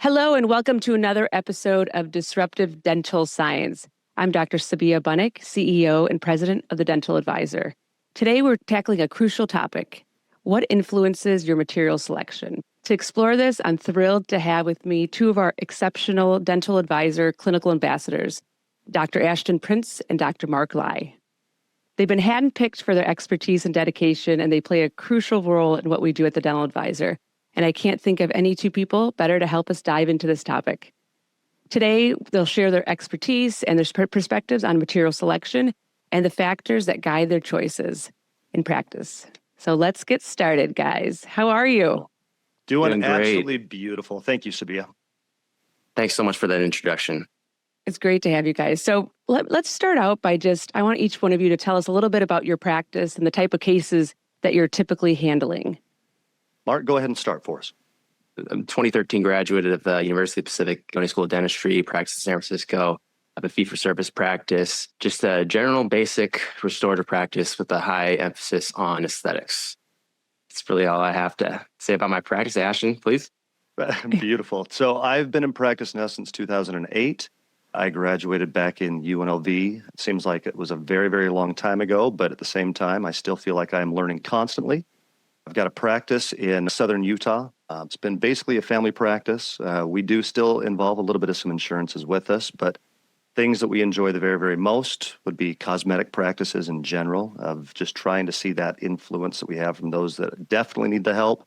Hello, and welcome to another episode of Disruptive Dental Science. I'm Dr. Sabiha Bunek, CEO and President of the Dental Advisor. Today, we're tackling a crucial topic: what influences your material selection? To explore this, I'm thrilled to have with me two of our exceptional dental advisor clinical ambassadors, Dr. Ashton Prince and Dr. Marc Lai. They've been handpicked for their expertise and dedication, and they play a crucial role in what we do at the Dental Advisor. And I can't think of any two people better to help us dive into this topic. Today, they'll share their expertise and their perspectives on material selection and the factors that guide their choices in practice. So let's get started, guys. How are you? Doing absolutely beautiful. Thank you, Sabiha. Thanks so much for that introduction. It's great to have you guys. So let's start out by I want each one of you to tell us a little bit about your practice and the type of cases that you're typically handling. Marc, go ahead and start for us. I'm 2013 graduate of the University of Pacific County School of Dentistry, practice in San Francisco. I have a fee-for-service practice, just a general basic restorative practice with a high emphasis on aesthetics. That's really all I have to say about my practice. Ashton, please. Beautiful. So I've been in practice now since 2008. I graduated back in UNLV. It seems like it was a very, very long time ago, but at the same time, I still feel like I'm learning constantly. I've got a practice in southern Utah. It's been basically a family practice. We do still involve a little bit of some insurances with us, but things that we enjoy the very, very most would be cosmetic practices in general, of just trying to see that influence that we have from those that definitely need the help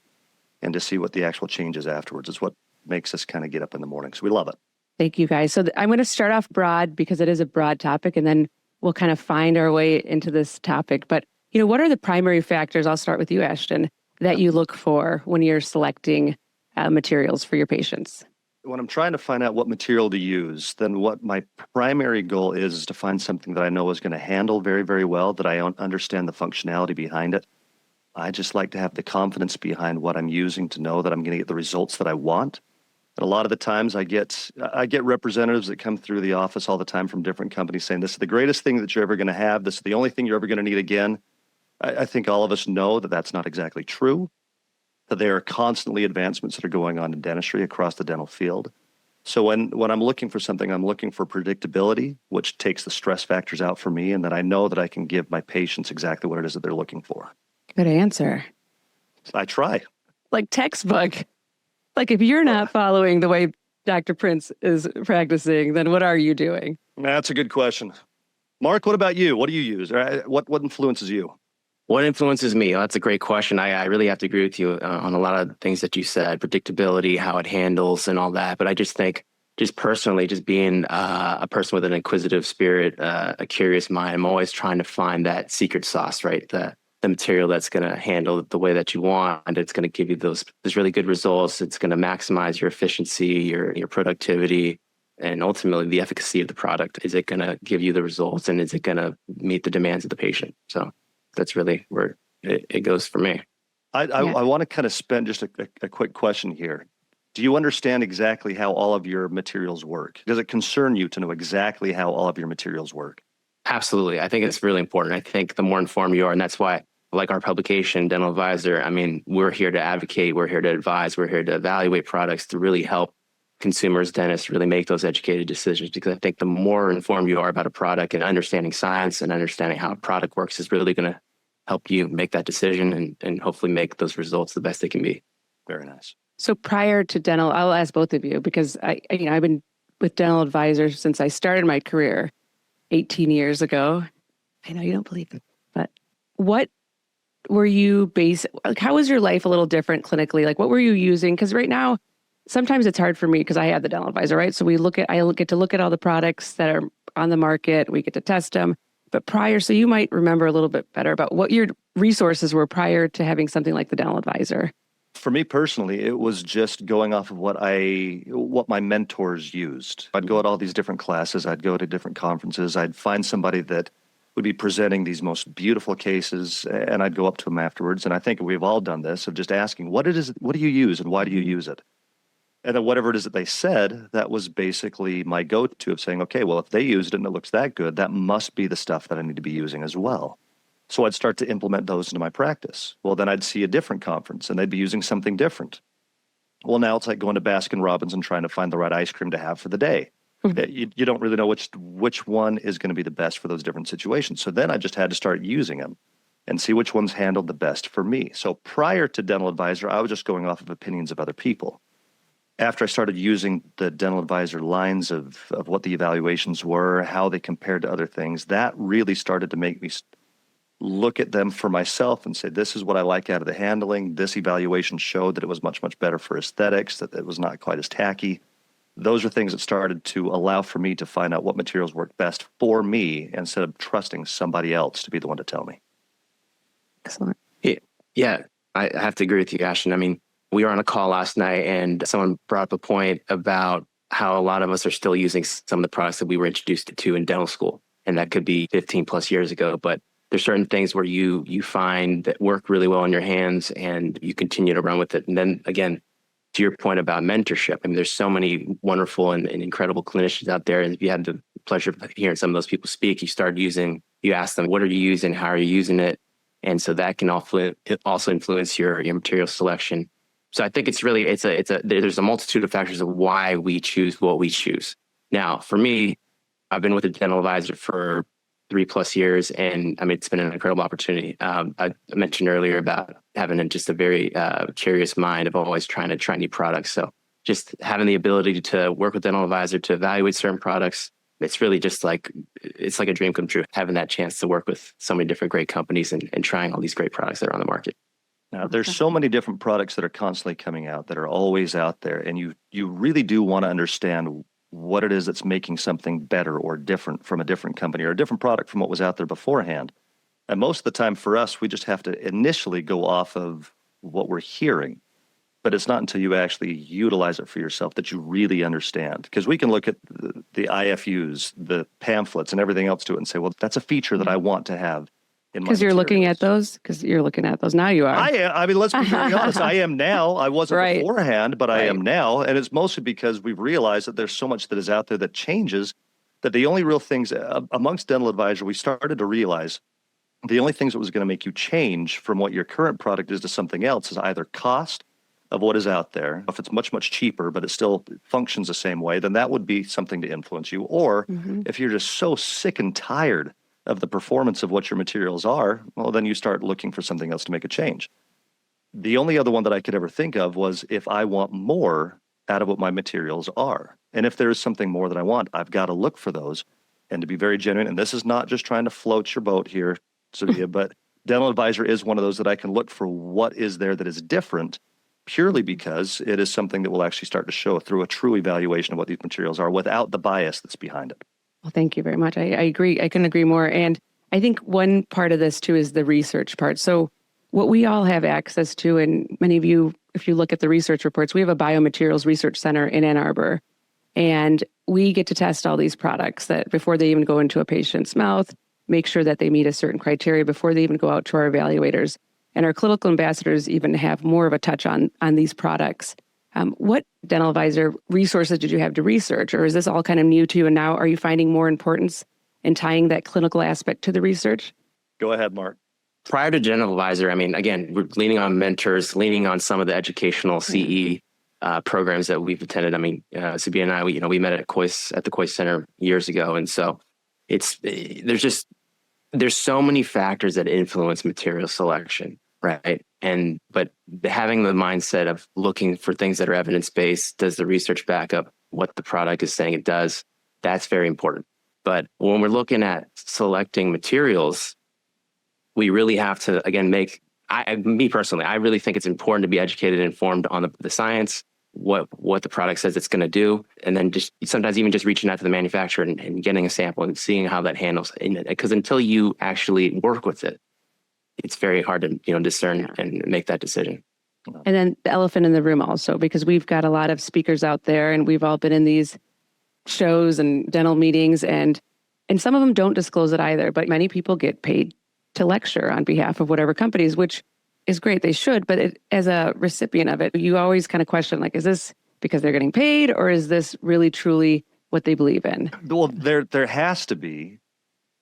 and to see what the actual changes afterwards is what makes us kind of get up in the morning. So we love it. Thank you, guys. So I'm going to start off broad because it is a broad topic, and then we'll kind of find our way into this topic. But what are the primary factors, I'll start with you, Ashton, that you look for when you're selecting materials for your patients? When I'm trying to find out what material to use, then what my primary goal is to find something that I know is going to handle very, very well, that I understand the functionality behind it. I just like to have the confidence behind what I'm using to know that I'm going to get the results that I want. And a lot of the times I get representatives that come through the office all the time from different companies saying, this is the greatest thing that you're ever going to have. This is the only thing you're ever going to need again. I think all of us know that that's not exactly true, that there are constantly advancements that are going on in dentistry across the dental field. So when I'm looking for something, I'm looking for predictability, which takes the stress factors out for me, and that I know that I can give my patients exactly what it is that they're looking for. Good answer. I try. Like textbook. Like if you're not following the way Dr. Prince is practicing, then what are you doing? That's a good question. Marc, what about you? What do you use? What influences you? What influences me? Well, that's a great question. I really have to agree with you on a lot of things that you said, predictability, how it handles and all that. But I just think, just personally, just being a person with an inquisitive spirit, a curious mind, I'm always trying to find that secret sauce, right? The material that's going to handle it the way that you want. And it's going to give you those really good results. It's going to maximize your efficiency, your productivity, and ultimately the efficacy of the product. Is it going to give you the results, and is it going to meet the demands of the patient? So that's really where it goes for me. I want to kind of spend just a quick question here. Do you understand exactly how all of your materials work? Does it concern you to know exactly how all of your materials work? Absolutely. I think it's really important. I think the more informed you are, and that's why, like our publication, Dental Advisor, I mean, we're here to advocate, we're here to advise, we're here to evaluate products to really help consumers, dentists really make those educated decisions, because I think the more informed you are about a product and understanding science and understanding how a product works is really going to help you make that decision and hopefully make those results the best they can be. Very nice. So prior to dental, I'll ask both of you, because I've been with Dental Advisor since I started my career 18 years ago. I know you don't believe it, but what were you how was your life a little different clinically? Like what were you using? Because right now, sometimes it's hard for me because I have the Dental Advisor, right? So I get to look at all the products that are on the market. We get to test them. But so you might remember a little bit better about what your resources were prior to having something like the Dental Advisor. For me personally, it was just going off of what my mentors used. I'd go at all these different classes. I'd go to different conferences. I'd find somebody that would be presenting these most beautiful cases, and I'd go up to them afterwards. And I think we've all done this, of just asking, what do you use and why do you use it? And then whatever it is that they said, that was basically my go-to of saying, okay, well, if they used it and it looks that good, that must be the stuff that I need to be using as well. So I'd start to implement those into my practice. Well, then I'd see a different conference and they'd be using something different. Well, now it's like going to Baskin Robbins and trying to find the right ice cream to have for the day. You don't really know which one is going to be the best for those different situations. So then I just had to start using them and see which ones handled the best for me. So prior to Dental Advisor, I was just going off of opinions of other people. After I started using the Dental Advisor lines of what the evaluations were, how they compared to other things, that really started to make me look at them for myself and say, this is what I like out of the handling. This evaluation showed that it was much, much better for aesthetics, that it was not quite as tacky. Those are things that started to allow for me to find out what materials worked best for me instead of trusting somebody else to be the one to tell me. Excellent. Yeah, I have to agree with you, Ashton. I mean, we were on a call last night and someone brought up a point about how a lot of us are still using some of the products that we were introduced to in dental school. And that could be 15 plus years ago, but there's certain things where you find that work really well in your hands and you continue to run with it. And then again, to your point about mentorship, I mean, there's so many wonderful and incredible clinicians out there. And if you had the pleasure of hearing some of those people speak, you ask them, what are you using? How are you using it? And so that can also influence your material selection. So I think there's a multitude of factors of why we choose what we choose. Now, for me, I've been with a dental advisor for 3+ years, and I mean, it's been an incredible opportunity. I mentioned earlier about having just a very curious mind of always trying to try new products. So just having the ability to work with dental advisor to evaluate certain products, it's really just it's like a dream come true, having that chance to work with so many different great companies and trying all these great products that are on the market. Now, there's so many different products that are constantly coming out that are always out there, and you really do want to understand what it is that's making something better or different from a different company or a different product from what was out there beforehand. And most of the time for us, we just have to initially go off of what we're hearing. But it's not until you actually utilize it for yourself that you really understand. Because we can look at the IFUs, the pamphlets, and everything else to it and say, well, that's a feature that I want to have. Because you're looking at those? Because you're looking at those now, you are. I mean, let's be very honest. I am now. I wasn't Right. beforehand, but I Right. am now. And it's mostly because we've realized that there's so much that is out there that changes, that the only real things amongst Dental Advisor, we started to realize the only things that was going to make you change from what your current product is to something else is either cost of what is out there. If it's much, much cheaper, but it still functions the same way, then that would be something to influence you. Or if you're just so sick and tired of the performance of what your materials are, well, then you start looking for something else to make a change. The only other one that I could ever think of was if I want more out of what my materials are. And if there is something more that I want, I've got to look for those and to be very genuine. And this is not just trying to float your boat here, Sabiha, but Dental Advisor is one of those that I can look for what is there that is different purely because it is something that will actually start to show through a true evaluation of what these materials are without the bias that's behind it. Well, thank you very much. I agree. I couldn't agree more. And I think one part of this too is the research part. So what we all have access to, and many of you, if you look at the research reports, we have a biomaterials research center in Ann Arbor, and we get to test all these products that before they even go into a patient's mouth, make sure that they meet a certain criteria before they even go out to our evaluators. And our clinical ambassadors even have more of a touch on these products. What Dental Advisor resources did you have to research, or is this all kind of new to you? And now are you finding more importance in tying that clinical aspect to the research? Go ahead, Marc. Prior to Dental Advisor, I mean, again, we're leaning on mentors, leaning on some of the educational CE programs that we've attended. I mean, Sabiha and I, we met at the Coyce Center years ago, and so there's so many factors that influence material selection, right? But having the mindset of looking for things that are evidence-based, does the research back up what the product is saying it does? That's very important. But when we're looking at selecting materials, we really have to, again, me personally, I really think it's important to be educated and informed on the science, what the product says it's going to do, and then just sometimes even just reaching out to the manufacturer and getting a sample and seeing how that handles it. Because until you actually work with it, it's very hard to discern and make that decision. And then the elephant in the room also, because we've got a lot of speakers out there and we've all been in these shows and dental meetings, and some of them don't disclose it either, but many people get paid to lecture on behalf of whatever companies, which is great. They should, but as a recipient of it, you always kind of question, is this because they're getting paid, or is this really truly what they believe in? Well, there has to be.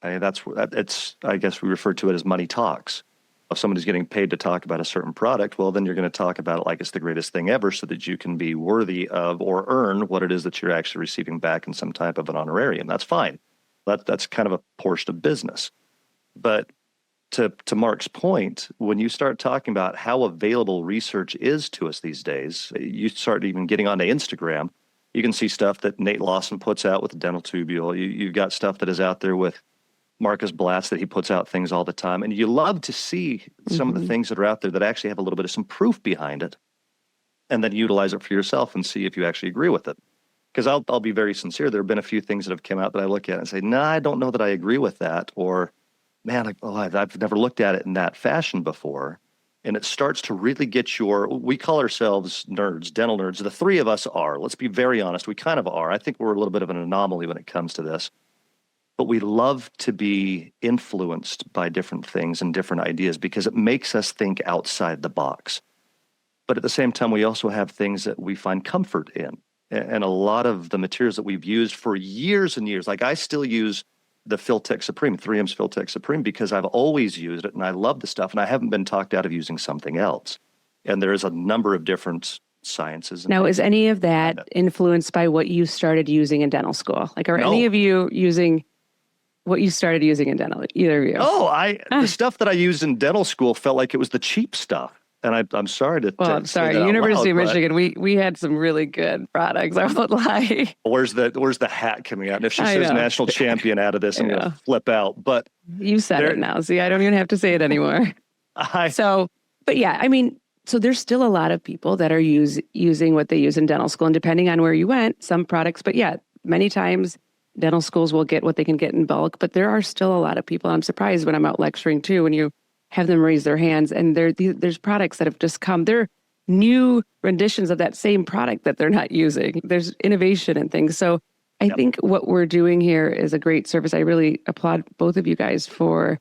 I guess we refer to it as money talks. If somebody's getting paid to talk about a certain product, well, then you're going to talk about it like it's the greatest thing ever so that you can be worthy of or earn what it is that you're actually receiving back in some type of an honorarium. That's fine. That's kind of a portion of business. But to Marc's point, when you start talking about how available research is to us these days, you start even getting onto Instagram, you can see stuff that Nate Lawson puts out with the dental tubule. You've got stuff that is out there with Marcus Blatz that he puts out things all the time. And you love to see some of the things that are out there that actually have a little bit of some proof behind it, and then utilize it for yourself and see if you actually agree with it. Because I'll be very sincere. There have been a few things that have come out that I look at and say, I don't know that I agree with that. Or, man, I've never looked at it in that fashion before. And it starts to really get we call ourselves nerds, dental nerds. The three of us are. Let's be very honest. We kind of are. I think we're a little bit of an anomaly when it comes to this. But we love to be influenced by different things and different ideas because it makes us think outside the box. But at the same time, we also have things that we find comfort in. And a lot of the materials that we've used for years and years, like I still use the Filtech Supreme, 3M's Filtech Supreme, because I've always used it and I love the stuff and I haven't been talked out of using something else. And there's a number of different sciences. Now, is any of that influenced by what you started using in dental school? Like, are any of you using what you started using in dental, either of you? The stuff that I used in dental school felt like it was the cheap stuff. And I'm sorry to I'm sorry. University of Michigan, we had some really good products. I won't lie. Where's the hat coming out? And if she says national champion out of this, I'm going to flip out. But you said it now. See, I don't even have to say it anymore. So there's still a lot of people that are using what they use in dental school. And depending on where you went, some products, but many times dental schools will get what they can get in bulk. But there are still a lot of people. I'm surprised when I'm out lecturing too, when you have them raise their hands, and there's products that have just come. They're new renditions of that same product that they're not using. There's innovation and things. So I think what we're doing here is a great service. I really applaud both of you guys for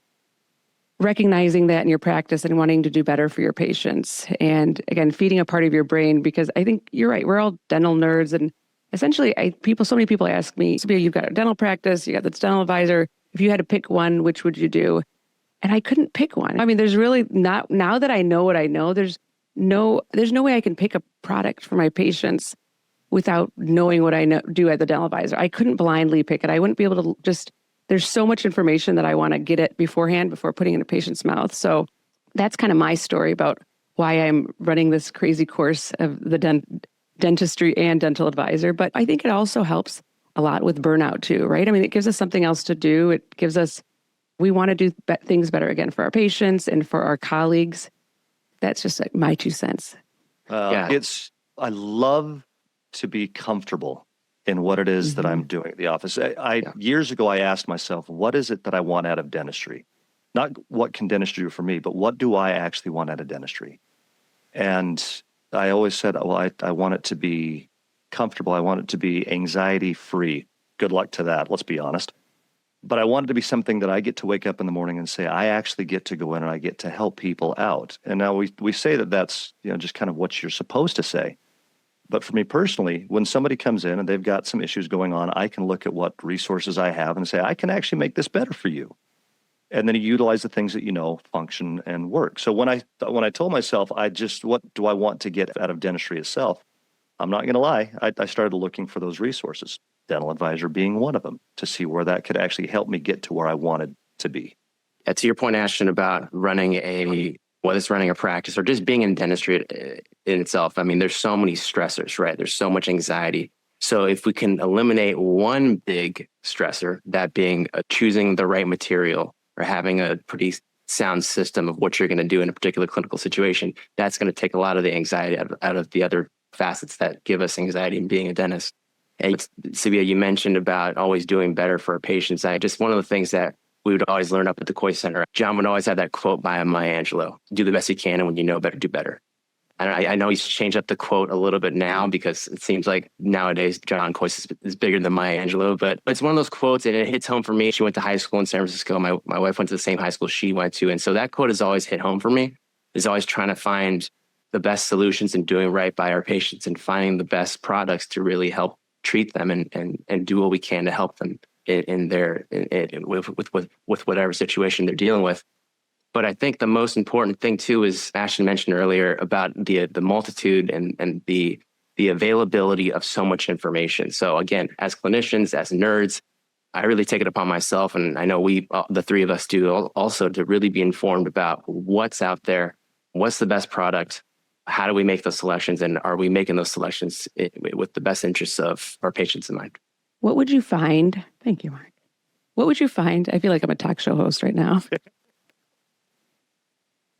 recognizing that in your practice and wanting to do better for your patients. And again, feeding a part of your brain, because I think you're right. We're all dental nerds. And essentially, so many people ask me, Sabiha, you've got a dental practice, you got this dental advisor. If you had to pick one, which would you do? And I couldn't pick one. I mean, there's really not, now that I know what I know, there's no way I can pick a product for my patients without knowing what I do as the dental advisor. I couldn't blindly pick it. I wouldn't be able to there's so much information that I want to get it beforehand before putting it in a patient's mouth. So that's kind of my story about why I'm running this crazy course of the dentistry and dental advisor. But I think it also helps a lot with burnout too, right? I mean, it gives us something else to do. It gives us, we want to do things better again for our patients and for our colleagues. That's just like my 2 cents. I love to be comfortable in what it is that I'm doing at the office. Years ago, I asked myself, what is it that I want out of dentistry? Not what can dentistry do for me, but what do I actually want out of dentistry? And I always said, well, I want it to be comfortable. I want it to be anxiety-free. Good luck to that, let's be honest. But I want it to be something that I get to wake up in the morning and say, I actually get to go in and I get to help people out. And now we say that that's just kind of what you're supposed to say. But for me personally, when somebody comes in and they've got some issues going on, I can look at what resources I have and say, I can actually make this better for you. And then you utilize the things that function and work. So when I told myself, what do I want to get out of dentistry itself? I'm not going to lie. I started looking for those resources, dental advisor being one of them, to see where that could actually help me get to where I wanted to be. To your point, Ashton, about running a practice or just being in dentistry in itself. I mean, there's so many stressors, right? There's so much anxiety. So if we can eliminate one big stressor, that being choosing the right material or having a pretty sound system of what you're going to do in a particular clinical situation, that's going to take a lot of the anxiety out of the other facets that give us anxiety in being a dentist. And Sabiha, you mentioned about always doing better for our patients. One of the things that we would always learn up at the Coy Center, John would always have that quote by Maya Angelou, do the best you can, and when you know better, do better. And I know he's changed up the quote a little bit now because it seems like nowadays John Coy is bigger than Maya Angelou, but it's one of those quotes and it hits home for me. She went to high school in San Francisco. My wife went to the same high school she went to. And so that quote has always hit home for me, is always trying to find the best solutions and doing right by our patients and finding the best products to really help treat them and do what we can to help them with whatever situation they're dealing with. But I think the most important thing too is Ashton mentioned earlier about the multitude and the availability of so much information. So again, as clinicians, as nerds, I really take it upon myself, and I know the three of us do also, to really be informed about what's out there, what's the best product, how do we make those selections, and are we making those selections with the best interests of our patients in mind? What would you find? Thank you, Marc. What would you find? I feel like I'm a talk show host right now.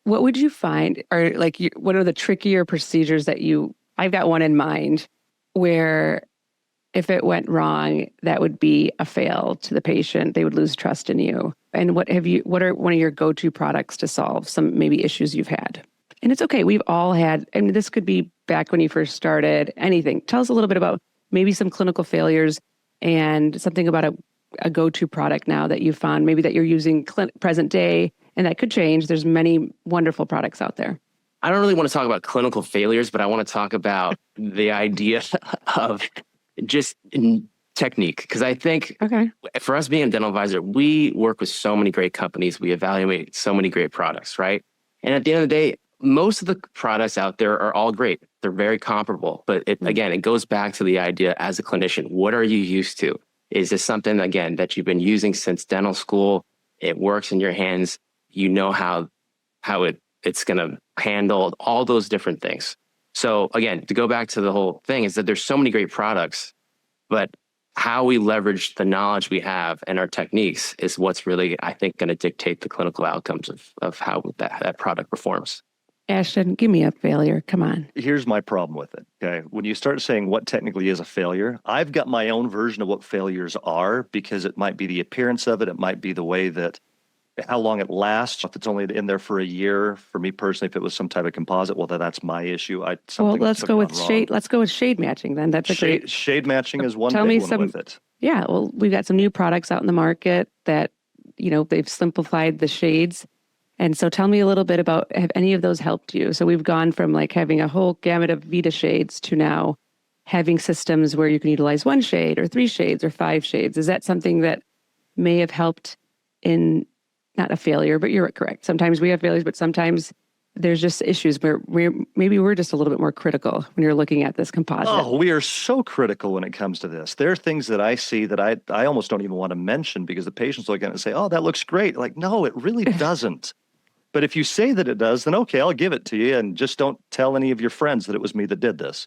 What would you find are what are the trickier procedures that I've got one in mind where if it went wrong, that would be a fail to the patient. They would lose trust in you. And what are one of your go-to products to solve some maybe issues you've had? And it's okay. We've all had, and this could be back when you first started, anything. Tell us a little bit about maybe some clinical failures and something about a go-to product now that you found, maybe that you're using present day, and that could change. There's many wonderful products out there. I don't really want to talk about clinical failures, but I want to talk about the idea of just technique. Because I think for us being a dental advisor, we work with so many great companies. We evaluate so many great products, right? And at the end of the day, most of the products out there are all great. They're very comparable. But again, it goes back to the idea as a clinician, what are you used to? Is this something, again, that you've been using since dental school? It works in your hands. You know how it's going to handle all those different things. So again, to go back to the whole thing is that there's so many great products, but how we leverage the knowledge we have and our techniques is what's really, I think, going to dictate the clinical outcomes of how that product performs. Ashton, give me a failure. Come on. Here's my problem with it. Okay. When you start saying what technically is a failure, I've got my own version of what failures are, because it might be the appearance of it. It might be the way that, how long it lasts. If it's only in there for a year, for me personally, if it was some type of composite, well, then that's my issue. Let's go with shade. Let's go with shade matching then. That's a great shade matching is one big one with it. Yeah. Well, we've got some new products out in the market that, they've simplified the shades. And so tell me a little bit about, have any of those helped you? So we've gone from having a whole gamut of Vita shades to now having systems where you can utilize one shade or 3 shades or 5 shades. Is that something that may have helped in, not a failure, but you're correct. Sometimes we have failures, but sometimes there's just issues where we're just a little bit more critical when you're looking at this composite. Oh, we are so critical when it comes to this. There are things that I see that I almost don't even want to mention, because the patients look at it and say, oh, that looks great. Like, no, it really doesn't. But if you say that it does, then okay, I'll give it to you, and just don't tell any of your friends that it was me that did this.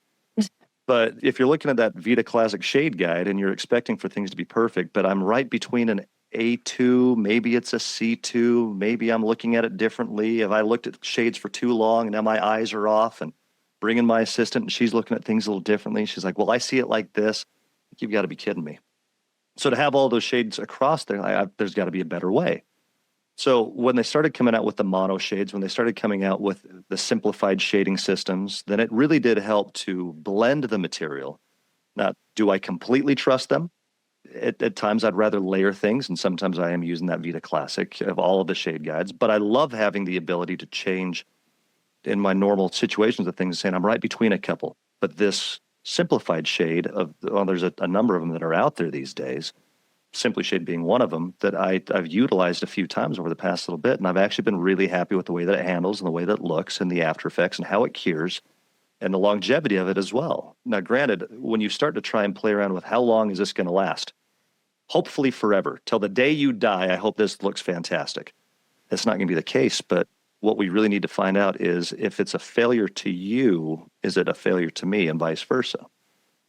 But if you're looking at that Vita Classic Shade Guide and you're expecting for things to be perfect, but I'm right between an A2, maybe it's a C2, maybe I'm looking at it differently. If I looked at shades for too long and now my eyes are off, and bring in my assistant and she's looking at things a little differently. She's like, well, I see it like this. You've got to be kidding me. So to have all those shades across there, there's got to be a better way. So when they started coming out with the mono shades, when they started coming out with the simplified shading systems, then it really did help to blend the material. Now, do I completely trust them? At times, I'd rather layer things, and sometimes I am using that Vita Classic of all of the shade guides. But I love having the ability to change in my normal situations of things, saying I'm right between a couple. But this simplified shade there's a number of them that are out there these days, Simply Shade being one of them, that I've utilized a few times over the past little bit, and I've actually been really happy with the way that it handles and the way that it looks and the after effects and how it cures and the longevity of it as well. Now, granted, when you start to try and play around with how long is this going to last, hopefully forever, till the day you die, I hope this looks fantastic. That's not going to be the case, but what we really need to find out is if it's a failure to you, is it a failure to me, and vice versa?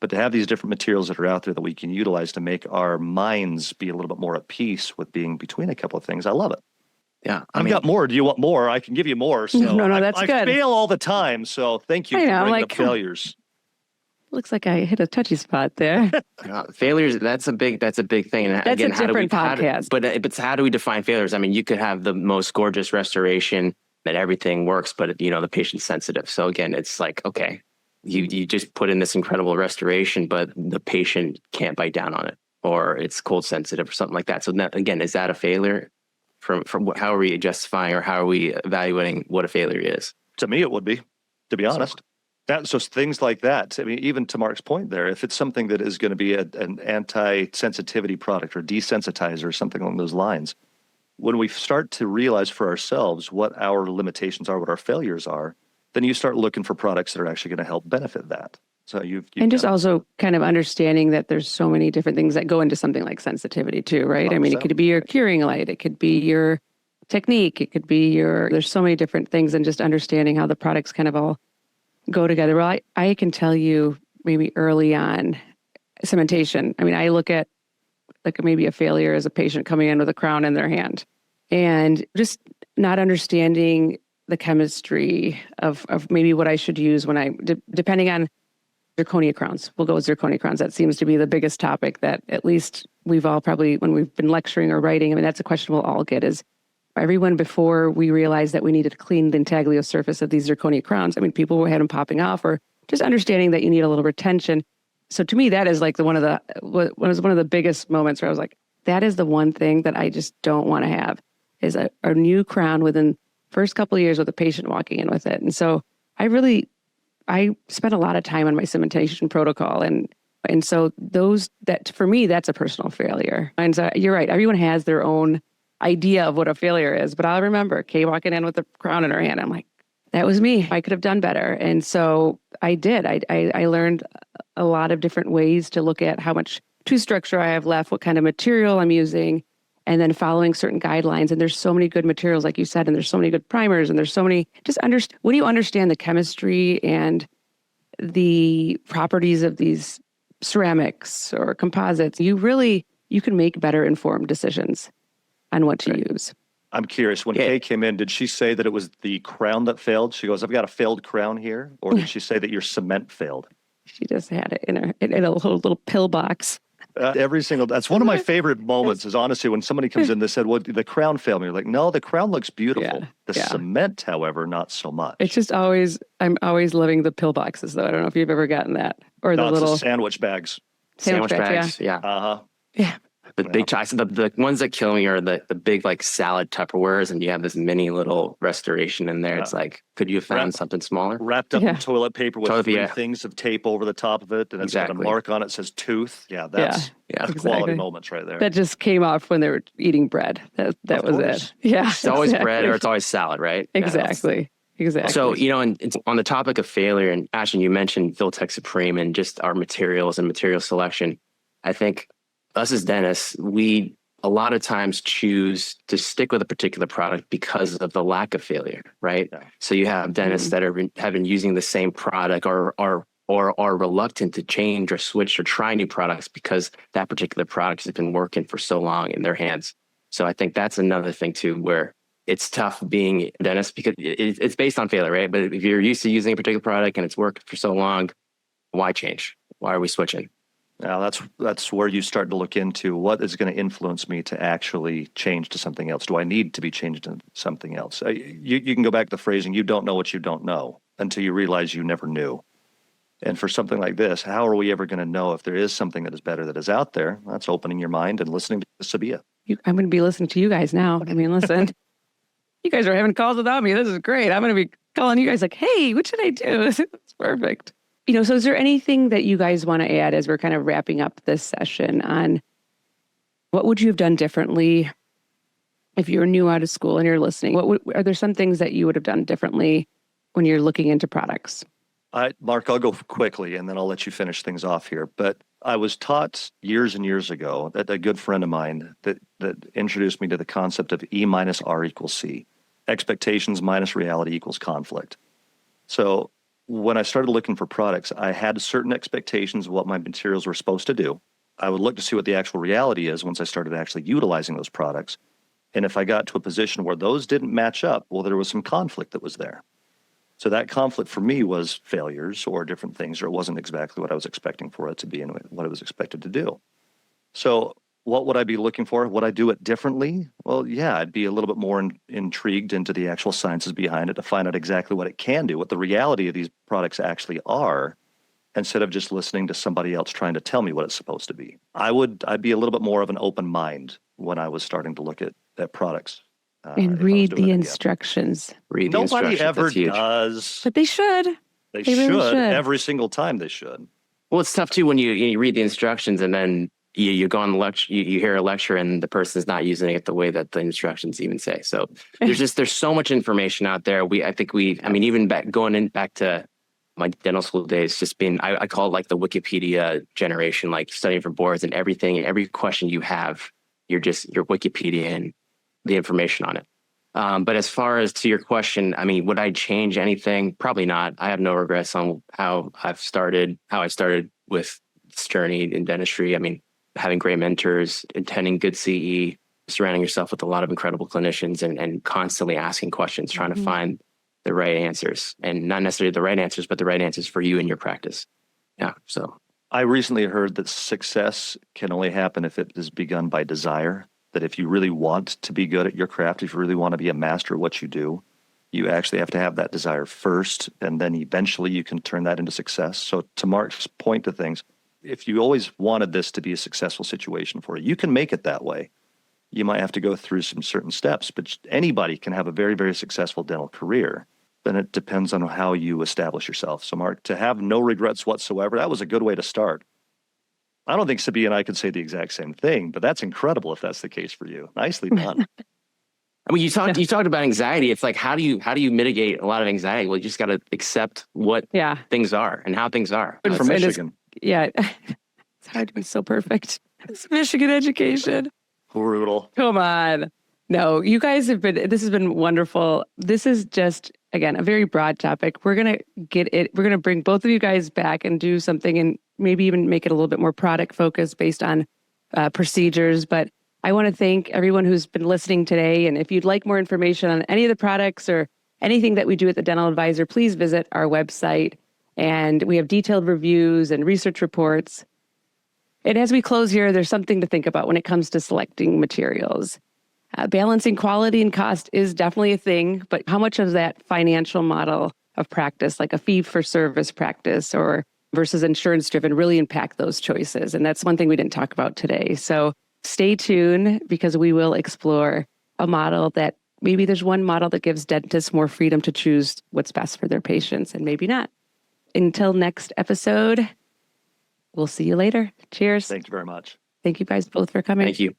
But to have these different materials that are out there that we can utilize to make our minds be a little bit more at peace with being between a couple of things, I love it. Yeah. I've got more. Do you want more? I can give you more. So no, that's good. I fail all the time, so thank you for bringing up failures. Looks like I hit a touchy spot there. Failures, that's a big thing. And that's again, a different podcast. But how do we define failures? I mean, you could have the most gorgeous restoration that everything works, but the patient's sensitive. So again, it's like, okay, you just put in this incredible restoration, but the patient can't bite down on it, or it's cold sensitive or something like that. So that, again, is that a failure? From how are we justifying, or how are we evaluating what a failure is? To me, it would be, to be honest. So things like that. I mean, even to Mark's point there, if it's something that is going to be an anti-sensitivity product or desensitizer or something along those lines, when we start to realize for ourselves what our limitations are, what our failures are, then you start looking for products that are actually going to help benefit that. So you've and just also kind of understanding that there's so many different things that go into something like sensitivity too, right? I mean, it could be your curing light, it could be your technique, it could be there's so many different things, and just understanding how the products kind of all go together. Well, I can tell you maybe early on, cementation. I mean, I look at like maybe a failure as a patient coming in with a crown in their hand and just not understanding the chemistry of maybe what I should use when depending on zirconia crowns. We'll go with zirconia crowns. That seems to be the biggest topic that at least we've all probably, when we've been lecturing or writing, I mean, that's a question we'll all get is everyone before we realized that we needed to clean the intaglio surface of these zirconia crowns. I mean, people had them popping off or just understanding that you need a little retention. So to me, that is like one of the biggest moments where I was like, that is the one thing that I just don't want to have is a new crown within first couple of years with a patient walking in with it. And so I spent a lot of time on my cementation protocol. And so for me, that's a personal failure. And so you're right. Everyone has their own idea of what a failure is, but I'll remember Kay walking in with a crown in her hand. I'm like, that was me. I could have done better. And so I did. I learned a lot of different ways to look at how much tooth structure I have left, what kind of material I'm using, and then following certain guidelines. And there's so many good materials, like you said, and there's so many good primers, and there's so many, when you understand the chemistry and the properties of these ceramics or composites, you can make better informed decisions on what to use. I'm curious, when Kay came in, did she say that it was the crown that failed? She goes, I've got a failed crown here. Or did she say that your cement failed? She just had it in a little pill box. That's one of my favorite moments is honestly when somebody comes in, they said, well, the crown failed me. You're like, no, the crown looks beautiful. Cement, however, not so much. It's just I'm always loving the pill boxes though. I don't know if you've ever gotten that or the little sandwich bags. Sandwich bags. Yeah. Uh-huh. Yeah. The big, the ones that kill me are the big like salad Tupperwares, and you have this mini little restoration in there. It's like, could you have found something smaller? Wrapped up in toilet paper with three things of tape over the top of it, and it's got a mark on it that says tooth. Yeah, that's quality moments right there. That just came off when they were eating bread. That was it. Yeah, it's always bread or it's always salad, right? Exactly. Exactly. So, and on the topic of failure, and Ashton, you mentioned Filtech Supreme and just our materials and material selection. I think us as dentists, we a lot of times choose to stick with a particular product because of the lack of failure, right? Yeah. So you have dentists that have been using the same product or are reluctant to change or switch or try new products because that particular product has been working for so long in their hands. So I think that's another thing too, where it's tough being a dentist because it's based on failure, right? But if you're used to using a particular product and it's worked for so long, why change? Why are we switching? Now that's where you start to look into what is going to influence me to actually change to something else. Do I need to be changed to something else? You can go back to the phrasing, you don't know what you don't know until you realize you never knew. And for something like this, how are we ever going to know if there is something that is better that is out there? That's opening your mind and listening to Sabiha. I'm going to be listening to you guys now. I mean, listen, you guys are having calls without me. This is great. I'm going to be calling you guys like, hey, what should I do? It's perfect. So is there anything that you guys want to add as we're kind of wrapping up this session on what would you have done differently if you're new out of school and you're listening? Are there some things that you would have done differently when you're looking into products? Mark, I'll go quickly and then I'll let you finish things off here. But I was taught years and years ago that a good friend of mine that introduced me to the concept of E minus R equals C. Expectations minus reality equals conflict. So when I started looking for products, I had certain expectations of what my materials were supposed to do. I would look to see what the actual reality is once I started actually utilizing those products. And if I got to a position where those didn't match up, well, there was some conflict that was there. So that conflict for me was failures or different things, or it wasn't exactly what I was expecting for it to be and what I was expected to do. So what would I be looking for? Would I do it differently? Well, yeah, I'd be a little bit more intrigued into the actual sciences behind it to find out exactly what it can do, what the reality of these products actually are, instead of just listening to somebody else trying to tell me what it's supposed to be. I'd be a little bit more of an open mind when I was starting to look at products. And read the instructions. Nobody ever does. But they should. They really should. Every single time they should. Well, it's tough too when you read the instructions and then you go on the lecture, you hear a lecture and the person's not using it the way that the instructions even say. So there's so much information out there. Even back to my dental school days, just being, I call it like the Wikipedia generation, like studying for boards and everything, and every question you have, you're Wikipedia and the information on it. But as far as to your question, I mean, would I change anything? Probably not. I have no regrets on how I started with this journey in dentistry. I mean, having great mentors, attending good CE, surrounding yourself with a lot of incredible clinicians and constantly asking questions, trying to find the right answers, and not necessarily the right answers, but the right answers for you in your practice. Yeah. So I recently heard that success can only happen if it is begun by desire. That if you really want to be good at your craft, if you really want to be a master of what you do, you actually have to have that desire first, and then eventually you can turn that into success. So to Marc's point to things, if you always wanted this to be a successful situation for you, you can make it that way. You might have to go through some certain steps, but anybody can have a very, very successful dental career. Then it depends on how you establish yourself. So Marc, to have no regrets whatsoever, that was a good way to start. I don't think Sabiha and I could say the exact same thing, but that's incredible if that's the case for you. Nicely done. I mean, you talked about anxiety. It's like, how do you mitigate a lot of anxiety? Well, you just got to accept what things are and how things are. I'm from Michigan. It's hard to be so perfect. It's Michigan education. Brutal. Come on. No, you guys this has been wonderful. This is just, again, a very broad topic. We're going to bring both of you guys back and do something and maybe even make it a little bit more product focused based on procedures. But I want to thank everyone who's been listening today. And if you'd like more information on any of the products or anything that we do at the Dental Advisor, please visit our website. And we have detailed reviews and research reports. And as we close here, there's something to think about when it comes to selecting materials. Balancing quality and cost is definitely a thing, but how much of that financial model of practice, like a fee-for-service practice or versus insurance-driven, really impact those choices? And that's one thing we didn't talk about today. So stay tuned, because we will explore a model that maybe there's one model that gives dentists more freedom to choose what's best for their patients, and maybe not. Until next episode, we'll see you later. Cheers. Thank you very much. Thank you guys both for coming. Thank you.